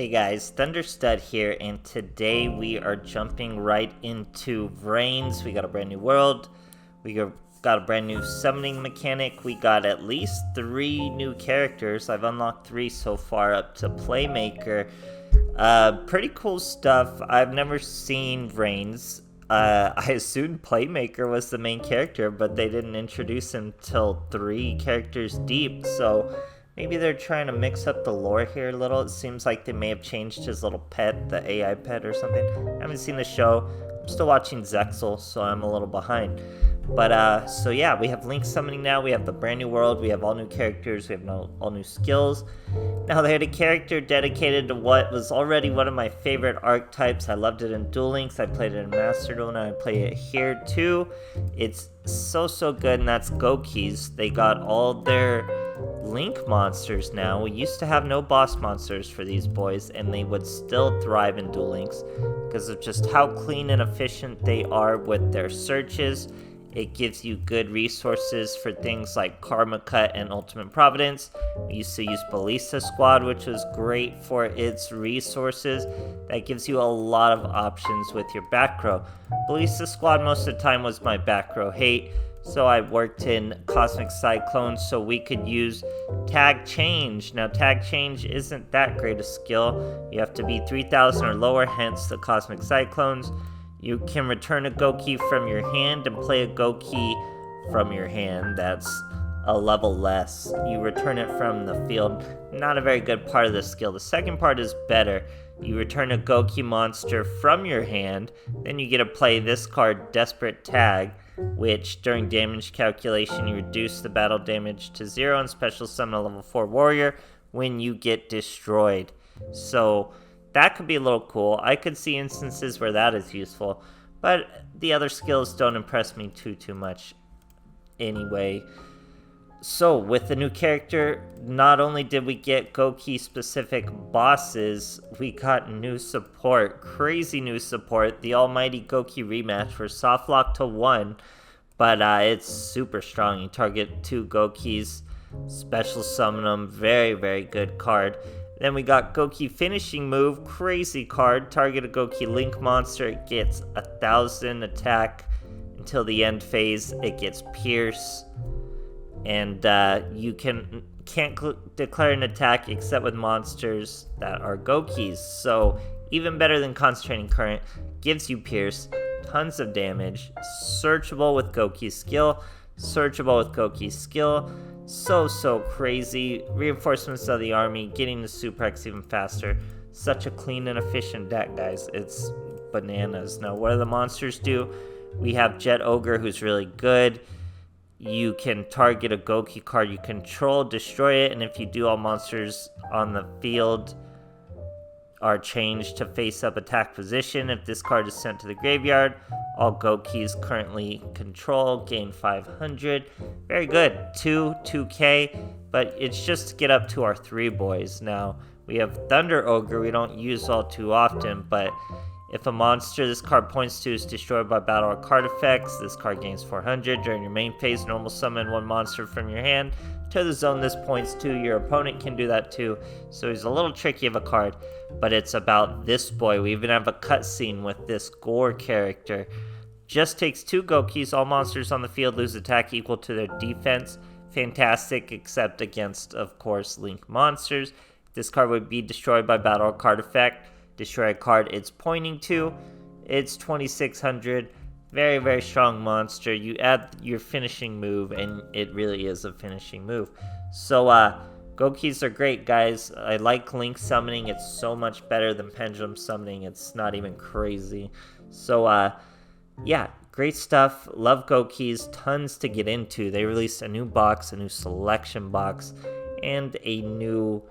Hey guys, THUNDERSTUD here, and today we are jumping right into Vrains. We got a brand new world, got a brand new summoning mechanic, we got at least 3 new characters. I've unlocked 3 so far up to Playmaker. Pretty cool stuff. I've never seen Vrains. I assumed Playmaker was the main character, but they didn't introduce him till 3 characters deep, so maybe they're trying to mix up the lore here a little. It seems like they may have changed his little pet, the AI pet or something. I haven't seen the show. I'm still watching Zexel, so I'm a little behind. But, so yeah, we have Link summoning now. We have the brand new world. We have all new characters. We have all new skills. Now, they had a character dedicated to what was already one of my favorite archetypes. I loved it in Duel Links. I played it in Master Duel, and I play it here too. It's so good, and that's Gouki's. They got all their Link monsters now. We used to have no boss monsters for these boys, and they would still thrive in Duel Links because of just how clean and efficient they are with their searches. It gives you good resources for things like Karma Cut and Ultimate Providence. We used to use Ballista Squad, which was great for its resources. That gives you a lot of options with your back row. Ballista Squad most of the time was my back row hate, so I worked in Cosmic Cyclone so we could use Tag Change. Now, Tag Change isn't that great a skill. You have to be 3,000 or lower, hence the Cosmic Cyclones. You can return a Gouki from your hand and play a Gouki from your hand. That's a level less. You return it from the field. Not a very good part of the skill. The second part is better. You return a Gouki monster from your hand, then you get to play this card, Desperate Tag, which during damage calculation you reduce the battle damage to 0 and special summon a level 4 warrior when you get destroyed. So that could be a little cool. I could see instances where that is useful, but the other skills don't impress me too much anyway. So with the new character, not only did we get Gouki specific bosses, we got new support, crazy new support. The almighty Gouki rematch. We're soft locked to 1, but it's super strong. You target 2 Goukis, special summon them, very good card. Then we got Gouki finishing move, crazy card. Target a Gouki Link monster, it gets 1,000 attack until the end phase. It gets Pierce, and you can't declare an attack except with monsters that are Goukis. So even better than Concentrating Current, gives you Pierce, tons of damage, searchable with Gouki's skill, So crazy. Reinforcements of the army, getting the Suprex even faster. Such a clean and efficient deck, guys. It's bananas. Now, what do the monsters do? We have Jet Ogre, who's really good. You can target a Gouki card you control, destroy it, and if you do, all monsters on the field are changed to face-up attack position. If this card is sent to the graveyard, all Goukis currently control gain 500. Very good. 2K, but it's just to get up to our 3 boys. Now, we have Thunder Ogre we don't use all too often, but if a monster this card points to is destroyed by battle or card effects, this card gains 400. During your main phase, normal summon 1 monster from your hand to the zone this points to. Your opponent can do that too, so he's a little tricky of a card, but it's about this boy. We even have a cutscene with this Gore character. Just takes 2 Goukis. All monsters on the field lose attack equal to their defense. Fantastic, except against, of course, Link monsters. This card would be destroyed by battle or card effect. Destroy a card it's pointing to. It's 2,600. Very strong monster. You add your finishing move, and it really is a finishing move. So, Goukis are great, guys. I like Link summoning. It's so much better than Pendulum summoning. It's not even crazy. So, yeah, great stuff. Love Goukis. Tons to get into. They released a new box, a new selection box, and a new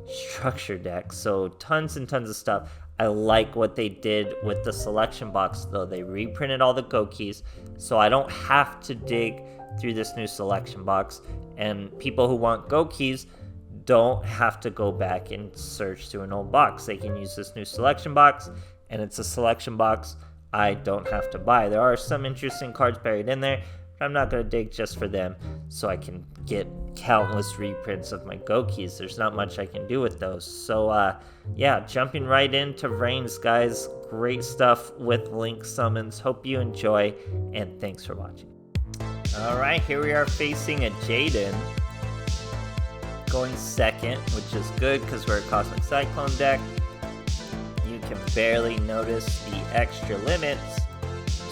structure deck. So, tons and tons of stuff. I like what they did with the selection box, though. They reprinted all the Goukis, so I don't have to dig through this new selection box. And people who want Goukis don't have to go back and search through an old box. They can use this new selection box, and it's a selection box I don't have to buy. There are some interesting cards buried in there, but I'm not going to dig just for them. so I can get countless reprints of my Goukis. There's not much I can do with those. So yeah, jumping right into Vrains, guys. Great stuff with Link summons. Hope you enjoy, and thanks for watching. Alright, here we are facing a Jaden. Going second, which is good because we're a Cosmic Cyclone deck. You can barely notice the extra limits.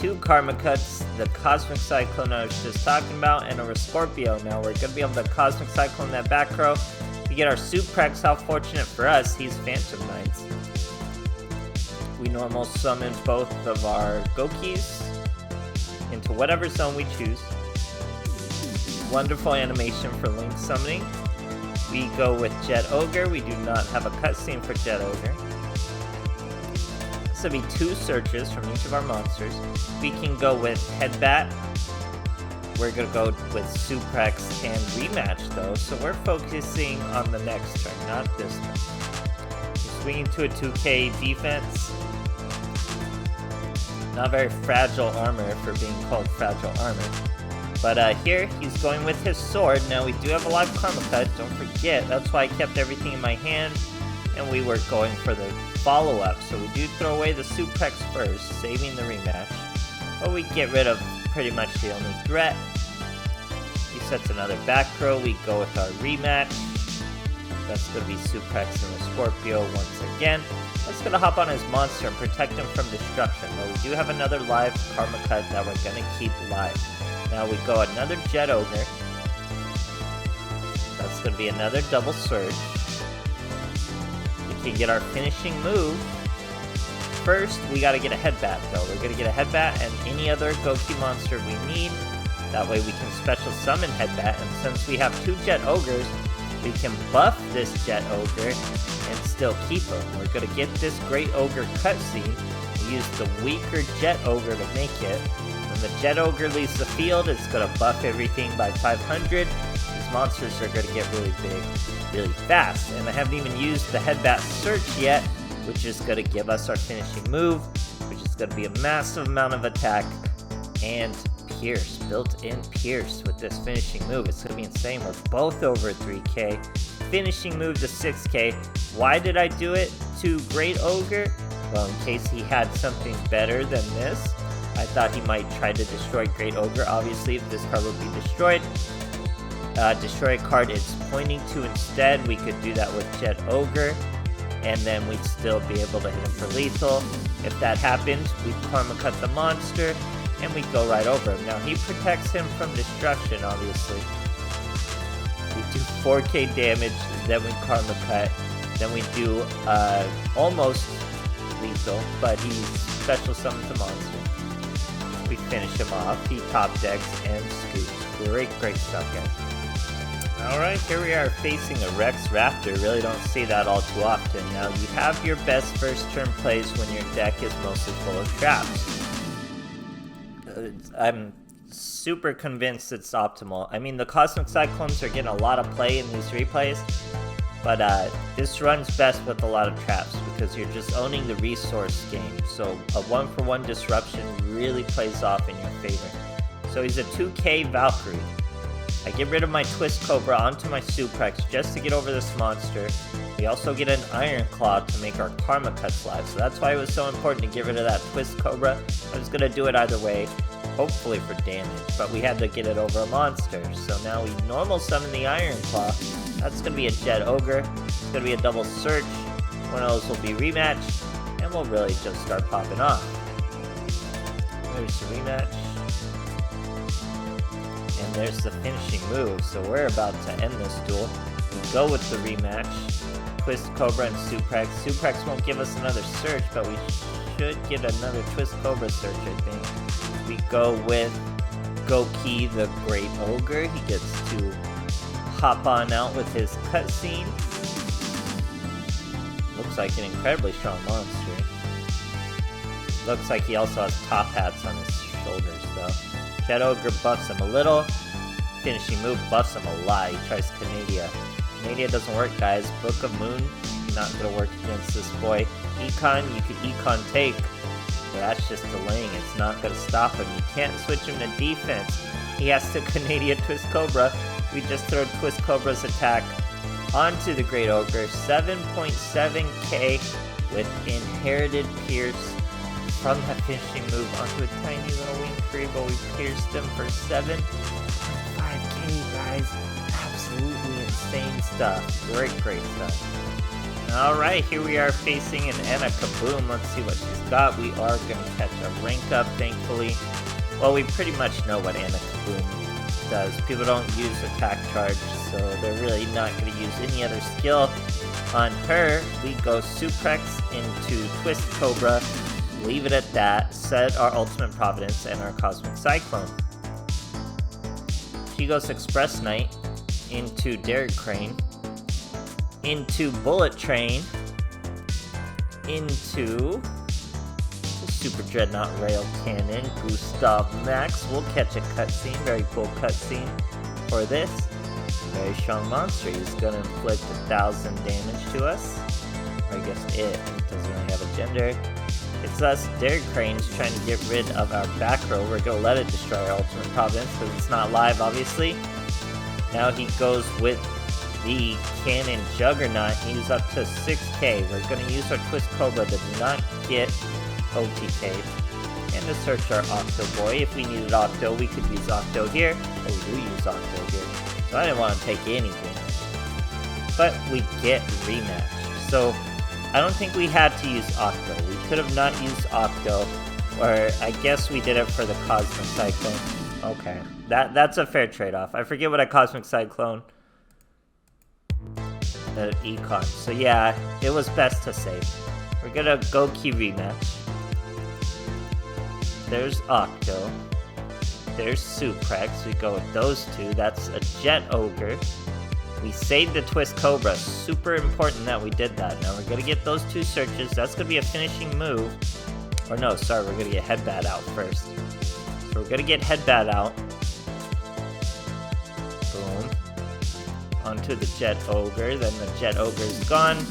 2 Karma Cuts, the Cosmic Cyclone I was just talking about, and a Scorpio. Now we're going to be able to Cosmic Cyclone that back row. We get our Suprex. How fortunate for us, he's Phantom Knights. We normal summon both of our Goukis into whatever zone we choose. Wonderful animation for Link summoning. We go with Jet Ogre. We do not have a cutscene for Jet Ogre. This will be 2 searches from each of our monsters. We can go with Headbat. We're going to go with Suprex and Rematch though, so we're focusing on the next turn, not this turn. Swinging to a 2k defense. Not very fragile armor for being called fragile armor. But here, he's going with his sword. Now we do have a lot of Karma Cut, don't forget. That's why I kept everything in my hand. And we were going for the follow-up. So we do throw away the Suprex first, saving the rematch. But we get rid of pretty much the only threat. He sets another back row. We go with our rematch. That's going to be Suprex and the Scorpio once again. That's going to hop on his monster and protect him from destruction. But we do have another live Karma Cut that we're going to keep live. Now we go another Jet Ogre. That's going to be another double surge. We can get our finishing move. First, we got to get a Headbat though. We're going to get a Headbat and any other Gouki monster we need. That way we can special summon Headbat, and since we have 2 Jet Ogres, we can buff this Jet Ogre and still keep him. We're going to get this Great Ogre cutscene. We use the weaker Jet Ogre to make it. When the Jet Ogre leaves the field, it's going to buff everything by 500. These monsters are going to get really big, really fast. And I haven't even used the Headbat Search yet, which is going to give us our finishing move, which is going to be a massive amount of attack. And Pierce, built-in Pierce with this finishing move. It's going to be insane. We're both over 3k. Finishing move to 6k. Why did I do it to Great Ogre? Well, in case he had something better than this. I thought he might try to destroy Great Ogre. Obviously, if this card would be destroyed, destroy a card it's pointing to instead. We could do that with Jet Ogre, and then we'd still be able to hit him for lethal. If that happened, we'd Karma Cut the monster, and we'd go right over him. Now, he protects him from destruction, obviously. We do 4k damage, then we Karma Cut, then we do almost lethal, but he special summons the monster. We finish him off, he top decks and scoops. Great stuff, guys. Alright, here we are facing a Rex Raptor. Really don't see that all too often. Now, you have your best first turn plays when your deck is mostly full of traps. I'm super convinced it's optimal. I mean, the Cosmic Cyclones are getting a lot of play in these replays, but this runs best with a lot of traps because you're just owning the resource game. So a 1-for-1 disruption really plays off in your favor. So he's a 2k Valkyrie. I get rid of my Twist Cobra onto my Suprex just to get over this monster. We also get an Iron Claw to make our Karma Cuts live. So that's why it was so important to get rid of that Twist Cobra. I was going to do it either way, hopefully for damage, but we had to get it over a monster. So now we normal summon the Iron Claw. That's going to be a Jet Ogre. It's going to be a double search. One of those will be rematch, and we'll really just start popping off. There's the rematch. And there's the finishing move. So we're about to end this duel. We go with the rematch. Twist Cobra and Suprex. Suprex won't give us another search, but we should get another Twist Cobra search, I think. We go with Gouki, the Great Ogre. He gets to hop on out with his cutscene. Looks like an incredibly strong monster. Looks like he also has top hats on his shoulders, though. Jet Ogre buffs him a little. Finishing move buffs him a lot. He tries Canadia. Canadia doesn't work, guys. Book of Moon, not going to work against this boy. Econ, you could Econ take. But that's just delaying. It's not going to stop him. You can't switch him to defense. he has to Canadian Twist Cobra. We just throw Twist Cobra's attack onto the Great Ogre. 7.7k with Inherited Pierce from that finishing move onto a tiny little wing free, but we pierced him for 7.5k, guys. Absolutely insane stuff. Great stuff. Alright, here we are facing an Anna Kaboom. Let's see what she's got. We are going to catch a rank up, thankfully. Well, we pretty much know what Anna Kaboom does. People don't use attack charge, so they're really not going to use any other skill. On her, we go Suplex into Twist Cobra, leave it at that, set our Ultimate Providence and our Cosmic Cyclone. She goes Express Knight into Derek Crane, into Bullet Train, into the Super Dreadnought Rail Cannon, Gustav Max. We'll catch a cutscene, very cool cutscene for this. Very strong monster. He's going to inflict 1,000 damage to us. Or I guess it doesn't really have a gender. It's us, Derek Crane's trying to get rid of our back row. We're going to let it destroy our Ultimate Providence because it's not live, obviously. Now he goes with the Cannon Juggernaut. He's up to 6k. We're going to use our Twist Cobra to not get OTK. And to search our Octo Boy. If we needed Octo, we could use Octo here. Oh, we do use Octo here. So I didn't want to take anything. But we get rematch. So I don't think we had to use Octo. We could have not used Octo. Or I guess we did it for the Cosmic Cyclone. Okay. That's a fair trade-off. I forget what a Cosmic Cyclone... Econ. So yeah, it was best to save. We're gonna Gouki rematch. There's Octo. There's Suplex. We go with those two. That's a Jet Ogre. We saved the Twist Cobra. Super important that we did that. Now we're gonna get those two searches. That's gonna be a finishing move. Or no, sorry, we're gonna get Headbat out first. So we're gonna get Headbat out. Boom. Onto the Jet Ogre, then the Jet Ogre is gone.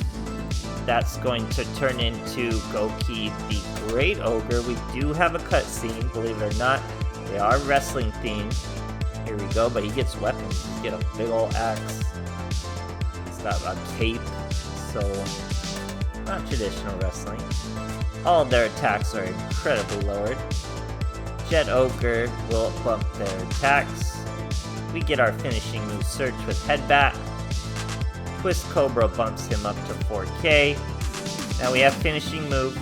That's going to turn into Gouki the Great Ogre. We do have a cutscene, believe it or not. They are wrestling themed. Here we go, but he gets weapons. He's got a big old axe. He's got a cape, so not traditional wrestling. All their attacks are incredibly lowered. Jet Ogre will bump their attacks. We get our finishing move search with Headbat. Twist Cobra bumps him up to 4k. Now we have finishing move,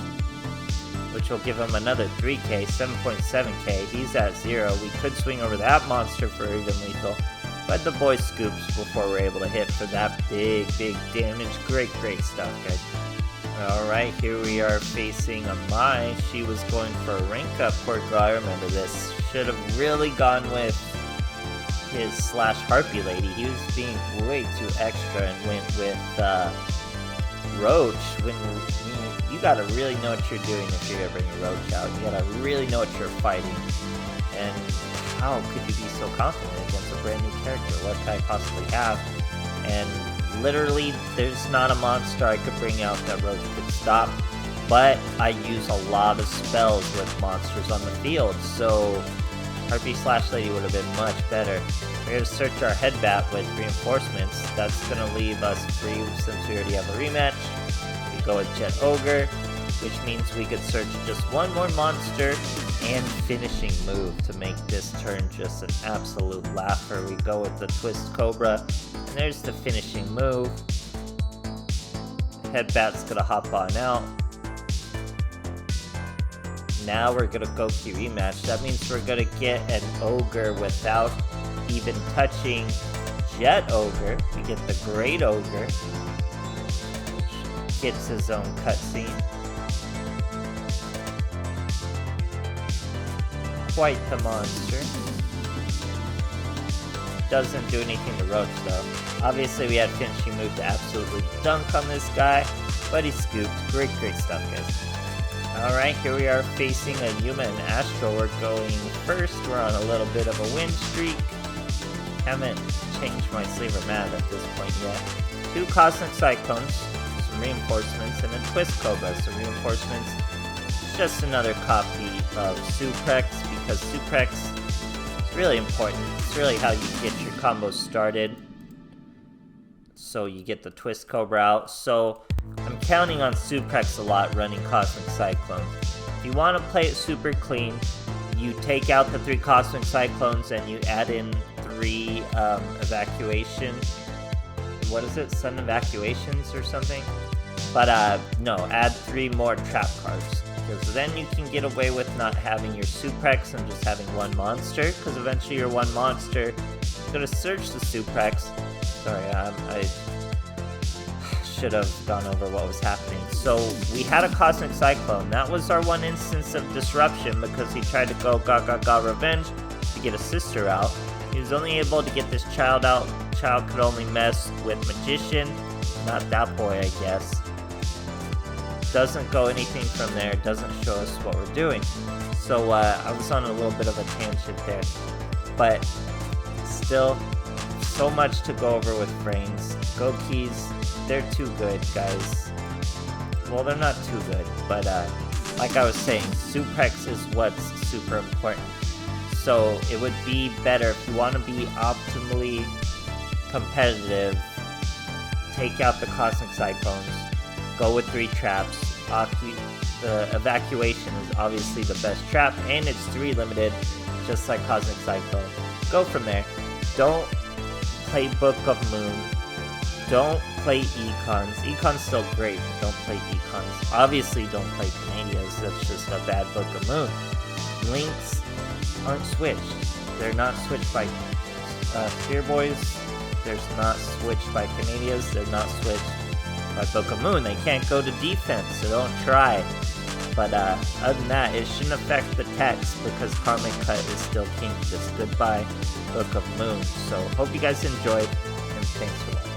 which will give him another 3k, 7.7k. He's at 0. We could swing over that monster for even lethal, but the boy scoops before we're able to hit for that big damage. Great stuff, guys. Alright, here we are facing a Mai. She was going for a rank up. Poor girl, I remember this. Should have really gone with his slash Harpy Lady. He was being way too extra and went with Roach. When you gotta really know what you're doing if you're gonna bring a Roach out. You gotta really know what you're fighting. And how could you be so confident against a brand new character? What could I possibly have? And literally, there's not a monster I could bring out that Roach could stop. But I use a lot of spells with monsters on the field, so Harpy slash Lady would have been much better. We're going to search our Headbat with reinforcements. That's going to leave us free since we already have a rematch. We go with Jet Ogre, which means we could search just one more monster and finishing move to make this turn just an absolute laugher. We go with the Twist Cobra, and there's the finishing move. Headbat's going to hop on out. Now we're going to Gouki rematch. That means we're going to get an Ogre without even touching Jet Ogre. We get the Great Ogre, which gets his own cutscene. Quite the monster. Doesn't do anything to Roach though. Obviously we had finishing move to absolutely dunk on this guy, but he scooped. Great stuff, guys. Alright, here we are facing a Yuma and Astro. We're going first. We're on a little bit of a win streak. Haven't changed my Slaver Mad at this point yet. 2 Cosmic Cyclones, some reinforcements, and a Twist Cobra. Some reinforcements. Just another copy of Suplex, because Suplex is really important. It's really how you get your combos started. So you get the Twist Cobra out. So I'm counting on Suprex a lot running Cosmic Cyclone. If you want to play it super clean, you take out the 3 Cosmic Cyclones and you add in 3 Evacuation. What is it? Sun Evacuations or something? But no, add 3 more Trap cards. Because then you can get away with not having your Suprex and just having 1 monster. Because eventually your 1 monster is going to search the Suprex. Sorry, I should have gone over what was happening. So we had a Cosmic Cyclone. That was our 1 instance of disruption because he tried to go Ga Revenge to get a sister out. He was only able to get this child out. Child could only mess with Magician. Not that boy, I guess. Doesn't go anything from there. Doesn't show us what we're doing. So I was on a little bit of a tangent there. But still, so much to go over with Vrains. Goukis, they're too good, guys. Well, they're not too good, but like I was saying, Suprex is what's super important. So it would be better if you want to be optimally competitive, take out the Cosmic Cyclones, go with 3 traps. The Evacuation is obviously the best trap, and it's 3 limited, just like Cosmic Cyclone. Go from there. Don't play Book of Moon. Don't play Econs. Econ's still great, but don't play Econs. Obviously don't play Canadias, that's just a bad Book of Moon. Links aren't switched. They're not switched by Spear Boys. They're not switched by Canadias. They're not switched by Book of Moon. They can't go to defense, so don't try. But other than that, it shouldn't affect the text because Karmic Cut is still king. Just goodbye, Book of Moon. So hope you guys enjoyed, and thanks for watching.